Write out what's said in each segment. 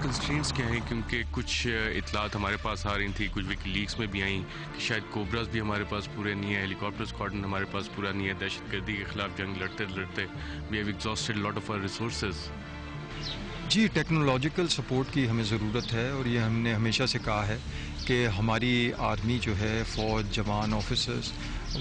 Constraints کیا ہیں؟ کیونکہ کچھ اطلاعات ہمارے پاس آ رہی تھیں، کچھ وکی لیکس میں بھی آئیں کہ شاید کوبراز بھی ہمارے پاس پورے نہیں ہے، ہیلی کاپٹر اسکواڈرن ہمارے پاس پورا نہیں ہے، دہشت گردی کے خلاف جنگ لڑتے لڑتے we have exhausted lot of our resources. جی، ٹیکنالوجیکل سپورٹ کی ہمیں ضرورت ہے، اور یہ ہم نے ہمیشہ سے کہا ہے کہ ہماری آرمی جو ہے، فوج، جوان، آفیسرز،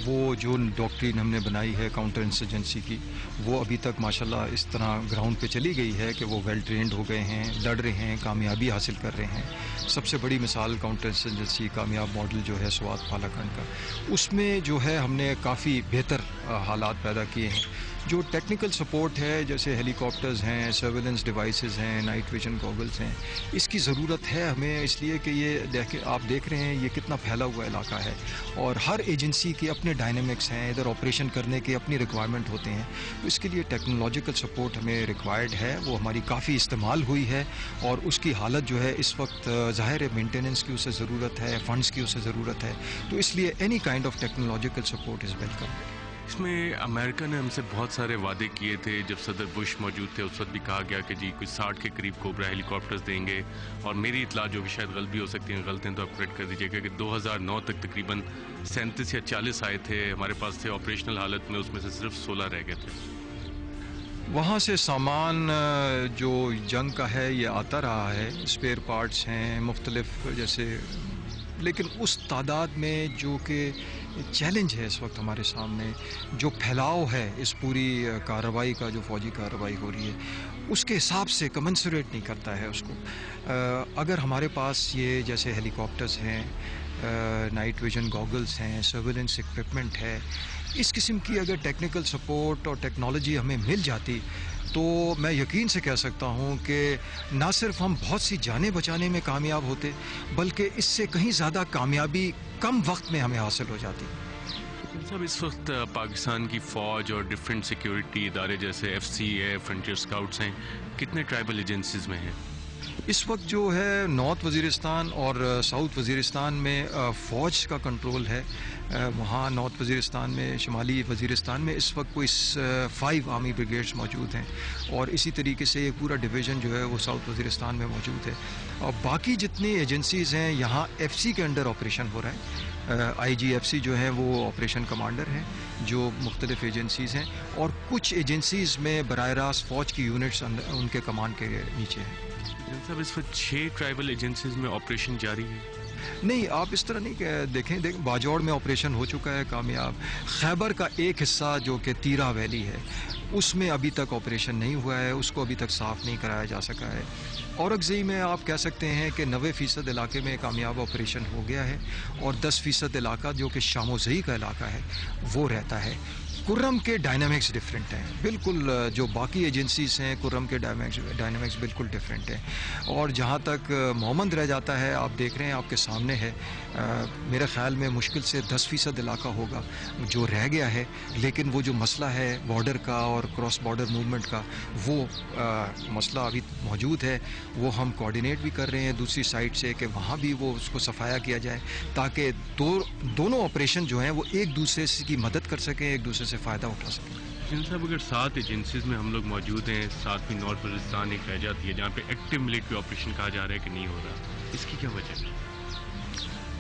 وہ جو ڈاکٹرین ہم نے بنائی ہے کاؤنٹر انسرجنسی کی، وہ ابھی تک ماشاءاللہ اس طرح گراؤنڈ پہ چلی گئی ہے کہ وہ ویل ٹرینڈ ہو گئے ہیں، لڑ رہے ہیں، کامیابی حاصل کر رہے ہیں. سب سے بڑی مثال کاؤنٹر انسرجنسی کامیاب ماڈل جو ہے سوات پالاکانڈ کا، اس میں جو ہے ہم نے کافی بہتر حالات پیدا کیے ہیں. جو ٹیکنیکل سپورٹ ہے، جیسے ہیلی کاپٹرز ہیں، سرویلنس ڈیوائسز ہیں، نائٹ ویژن گوگلز ہیں، اس کی ضرورت ہے ہمیں، اس لیے کہ یہ آپ دیکھ رہے ہیں یہ کتنا پھیلا ہوا علاقہ ہے، اور ہر ایجنسی کے اپنے ڈائنامکس ہیں، ادھر آپریشن کرنے کے اپنی ریکوائرمنٹ ہوتے ہیں. تو اس کے لیے ٹیکنالوجیکل سپورٹ ہمیں ریکوائرڈ ہے، وہ ہماری کافی استعمال ہوئی ہے، اور اس کی حالت جو ہے اس وقت ظاہر ہے مینٹیننس کی اسے ضرورت ہے، فنڈز کی اسے ضرورت ہے. تو اس لیے any kind of technological support is welcome. اس میں امریکہ نے ہم سے بہت سارے وعدے کیے تھے. جب صدر بش موجود تھے اس وقت بھی کہا گیا کہ جی کچھ 60 کے قریب کوبرا ہیلی کاپٹرز دیں گے، اور میری اطلاع جو کہ شاید غلط بھی ہو سکتی ہیں، غلط ہیں تو اپڈیٹ کر دیجیے گا، کہ 2009 تک تقریباً 37 یا 40 آئے تھے ہمارے پاس تھے آپریشنل حالت میں، اس میں سے صرف 16 رہ گئے تھے. وہاں سے سامان جو جنگ کا ہے یہ آتا رہا ہے، اسپیئر پارٹس ہیں مختلف جیسے، لیکن اس تعداد میں جو کہ چیلنج ہے اس وقت ہمارے سامنے، جو پھیلاؤ ہے اس پوری کارروائی کا، جو فوجی کارروائی ہو رہی ہے، اس کے حساب سے کمنسریٹ نہیں کرتا ہے اس کو. اگر ہمارے پاس یہ جیسے ہیلی کاپٹرز ہیں، نائٹ ویژن گوگلز ہیں، سرویلنس اکوپمنٹ ہے، اس قسم کی اگر ٹیکنیکل سپورٹ اور ٹیکنالوجی ہمیں مل جاتی تو میں یقین سے کہہ سکتا ہوں کہ نہ صرف ہم بہت سی جانیں بچانے میں کامیاب ہوتے، بلکہ اس سے کہیں زیادہ کامیابی کم وقت میں ہمیں حاصل ہو جاتی. صاحب اس وقت پاکستان کی فوج اور ڈفرینٹ سیکیورٹی ادارے جیسے FCA ہے، فرنٹیئر اسکاؤٹس ہیں، کتنے ٹرائبل ایجنسیز میں ہیں؟ اس وقت جو ہے نارتھ وزیرستان اور ساؤتھ وزیرستان میں فوج کا کنٹرول ہے. وہاں نارتھ وزیرستان میں، شمالی وزیرستان میں اس وقت کوئی 5 آرمی بریگیڈز موجود ہیں، اور اسی طریقے سے ایک پورا ڈویژن جو ہے وہ ساؤتھ وزیرستان میں موجود ہے. اور باقی جتنی ایجنسیز ہیں یہاں FC کے انڈر آپریشن ہو رہا ہے. IGFC جو ہیں وہ آپریشن کمانڈر ہیں، جو مختلف ایجنسیز ہیں، اور کچھ ایجنسیز میں براہ راست فوج کی یونٹس ان کے کمان کے نیچے ہیں. صاحب اس وقت 6 ٹرائبل ایجنسیز میں آپریشن جاری ہے؟ نہیں، آپ اس طرح نہیں کہ دیکھیں باجوڑ میں آپریشن ہو چکا ہے کامیاب. خیبر کا ایک حصہ جو کہ تیرا ویلی ہے، اس میں ابھی تک آپریشن نہیں ہوا ہے، اس کو ابھی تک صاف نہیں کرایا جا سکا ہے. اورکزئی میں آپ کہہ سکتے ہیں کہ 90% علاقے میں کامیاب آپریشن ہو گیا ہے، اور 10% علاقہ جو کہ شام و زئی کا علاقہ ہے وہ رہتا ہے. کرم کے ڈائنامکس ڈفرینٹ ہیں بالکل، جو باقی ایجنسیز ہیں کرم کے ڈائنامکس بالکل ڈفرینٹ ہیں. اور جہاں تک مومند رہ جاتا ہے، آپ دیکھ رہے ہیں آپ کے سامنے ہے، میرے خیال میں مشکل سے 10% علاقہ ہوگا جو رہ گیا ہے. لیکن وہ جو مسئلہ ہے بارڈر کا اور کراس بارڈر موومنٹ کا، وہ مسئلہ ابھی موجود ہے. وہ ہم کوآرڈینیٹ بھی کر رہے ہیں دوسری سائڈ سے کہ وہاں بھی وہ اس کو صفایا کیا جائے، تاکہ دونوں آپریشن جو ہیں وہ ایک دوسرے کی مدد کر سکیں، ایک دوسرے سے فائدہ اٹھا سکیں. جن صاحب اگر 7 ایجنسیز میں ہم لوگ موجود ہیں، 7ویں نارتھ وزیرستان ایک رہ جاتی ہے جہاں پہ ایکٹیو ملٹری آپریشن کہا جا رہا ہے کہ نہیں ہو رہا، اس کی کیا وجہ ہے؟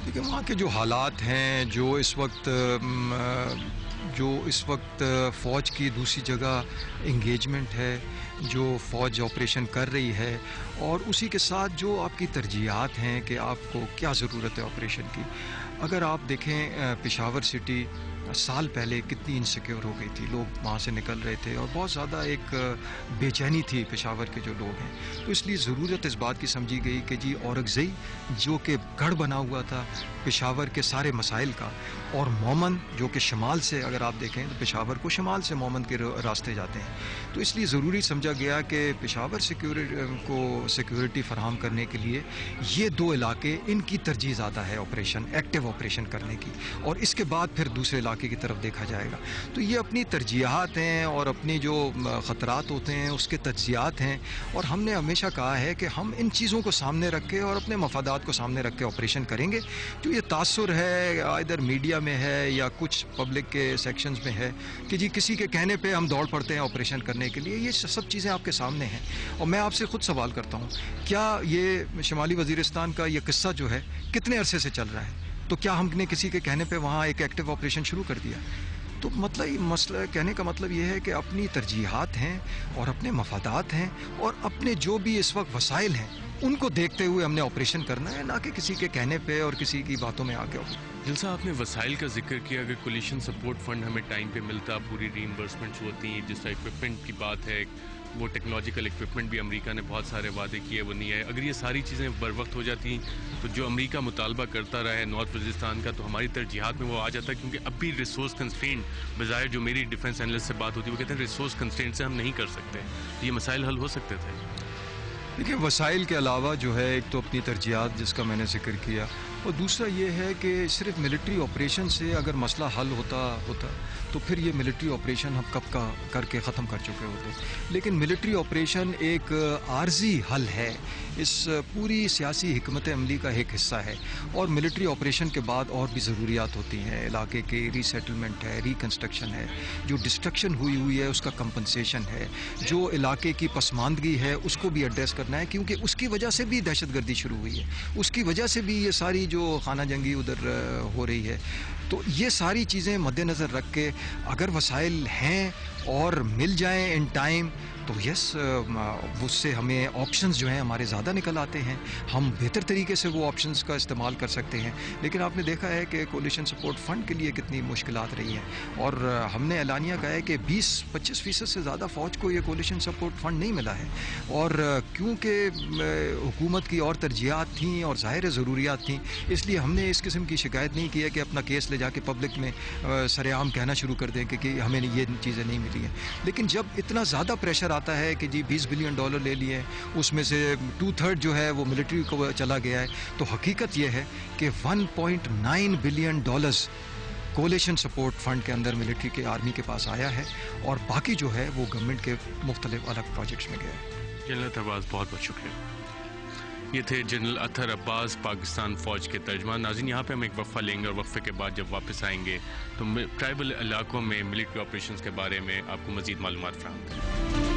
دیکھیں وہاں کے جو حالات ہیں، جو اس وقت فوج کی دوسری جگہ انگیجمنٹ ہے، جو فوج آپریشن کر رہی ہے، اور اسی کے ساتھ جو آپ کی ترجیحات ہیں کہ آپ کو کیا ضرورت ہے آپریشن کی. اگر آپ دیکھیں پشاور سٹی سال پہلے کتنی انسیکیور ہو گئی تھی، لوگ وہاں سے نکل رہے تھے، اور بہت زیادہ ایک بے چینی تھی پشاور کے جو لوگ ہیں. تو اس لیے ضرورت اس بات کی سمجھی گئی کہ جی اورکزئی جو کہ گڑھ بنا ہوا تھا پشاور کے سارے مسائل کا، اور مومن جو کہ شمال سے، اگر آپ دیکھیں تو پشاور کو شمال سے مومن کے راستے جاتے ہیں، تو اس لیے ضروری سمجھا گیا کہ پشاور کو سیکیورٹی فراہم کرنے کے لیے یہ 2 علاقے ان کی ترجیح زیادہ ہے آپریشن، ایکٹیو آپریشن کرنے کی، اور اس کے بعد پھر دوسرے علاقے علاقے کی طرف دیکھا جائے گا. تو یہ اپنی ترجیحات ہیں اور اپنی جو خطرات ہوتے ہیں اس کے تجزیات ہیں, اور ہم نے ہمیشہ کہا ہے کہ ہم ان چیزوں کو سامنے رکھ کے اور اپنے مفادات کو سامنے رکھ کے آپریشن کریں گے. جو یہ تاثر ہے ادھر میڈیا میں ہے یا کچھ پبلک کے سیکشنز میں ہے کہ جی کسی کے کہنے پہ ہم دوڑ پڑتے ہیں آپریشن کرنے کے لیے, یہ سب چیزیں آپ کے سامنے ہیں. اور میں آپ سے خود سوال کرتا ہوں, کیا یہ شمالی وزیرستان کا یہ قصہ جو ہے کتنے عرصے سے چل رہا ہے؟ تو کیا ہم نے کسی کے کہنے پہ وہاں ایک ایکٹیو آپریشن شروع کر دیا؟ تو مسئلہ کہنے کا مطلب یہ ہے کہ اپنی ترجیحات ہیں اور اپنے مفادات ہیں اور اپنے جو بھی اس وقت وسائل ہیں ان کو دیکھتے ہوئے ہم نے آپریشن کرنا ہے, نہ کہ کسی کے کہنے پہ اور کسی کی باتوں میں آ کے. جلسہ آپ نے وسائل کا ذکر کیا, اگر کولیشن سپورٹ فنڈ ہمیں ٹائم پہ ملتا, پوری ری انبرسمنٹس ہوتی, جس طرح اکوپمنٹ کی بات ہے, وہ ٹیکنالوجیکل اکوپمنٹ بھی امریکہ نے بہت سارے وعدے کیے وہ نہیں ہے, اگر یہ ساری چیزیں بر وقت ہو جاتی تو جو امریکہ مطالبہ کرتا رہا ہے نارتھ وزیرستان کا, تو ہماری ترجیحات میں وہ آ جاتا ہے, کیونکہ اب بھی ریسورس کنسٹرینٹ بظاہر جو میری ڈیفنس اینالسٹ سے بات ہوتی ہے وہ کہتے ہیں ریسورس کنسٹرینٹ سے ہم نہیں کر سکتے. یہ مسائل حل ہو سکتے تھے. دیکھیں, وسائل کے علاوہ جو ہے ایک تو اپنی ترجیحات جس کا میں نے ذکر کیا, اور دوسرا یہ ہے کہ صرف ملٹری آپریشن سے اگر مسئلہ حل ہوتا تو پھر یہ ملٹری آپریشن ہم کب کا کر کے ختم کر چکے ہوتے. لیکن ملٹری آپریشن ایک عارضی حل ہے, اس پوری سیاسی حکمت عملی کا ایک حصہ ہے, اور ملٹری آپریشن کے بعد اور بھی ضروریات ہوتی ہیں. علاقے کے ری سیٹلمنٹ ہے, ریکنسٹرکشن ہے, جو ڈسٹرکشن ہوئی ہے اس کا کمپنسیشن ہے, جو علاقے کی پسماندگی ہے اس کو بھی ایڈریس کرنا ہے, کیونکہ اس کی وجہ سے بھی دہشت گردی شروع ہوئی ہے, اس کی وجہ سے بھی یہ ساری جو خانہ جنگی ادھر ہو رہی ہے. تو یہ ساری چیزیں مد نظر رکھ کے اگر وسائل ہیں اور مل جائیں ان ٹائم تو یس, اس سے ہمیں آپشنز جو ہیں ہمارے زیادہ نکل آتے ہیں, ہم بہتر طریقے سے وہ آپشنز کا استعمال کر سکتے ہیں. لیکن آپ نے دیکھا ہے کہ کولیشن سپورٹ فنڈ کے لیے کتنی مشکلات رہی ہیں, اور ہم نے اعلانیہ کہا ہے کہ 20-25% سے زیادہ فوج کو یہ کولیشن سپورٹ فنڈ نہیں ملا ہے. اور کیونکہ حکومت کی اور ترجیحات تھیں اور ظاہر ضروریات تھیں, اس لیے ہم نے اس قسم کی شکایت نہیں کی ہے کہ اپنا کیس لے جا کے پبلک میں سر عام کہنا شروع کر دیں کہ ہمیں یہ چیزیں نہیں ملی ہیں. لیکن جب اتنا زیادہ پریشر آتا ہے کہ جی $20 بلین لے لیے, اس میں سے 2/3 جو ہے وہ ملٹری کو چلا گیا ہے, تو حقیقت یہ ہے کہ $1.9 بلین کولیشن سپورٹ فنڈ کے اندر ملٹری کے آرمی کے پاس آیا ہے, اور باقی جو ہے وہ گورنمنٹ کے مختلف الگ پروجیکٹس میں گیا ہے. جنرل اطہر عباس, بہت بہت شکریہ. یہ تھے جنرل اطہر عباس, پاکستان فوج کے ترجمان. ناظرین, یہاں پہ ہم ایک وقفہ لیں گے, اور وقفے کے بعد جب واپس آئیں گے تو ٹرائبل علاقوں میں ملٹری آپریشنز کے بارے میں آپ کو مزید معلومات فراہم کریں گے.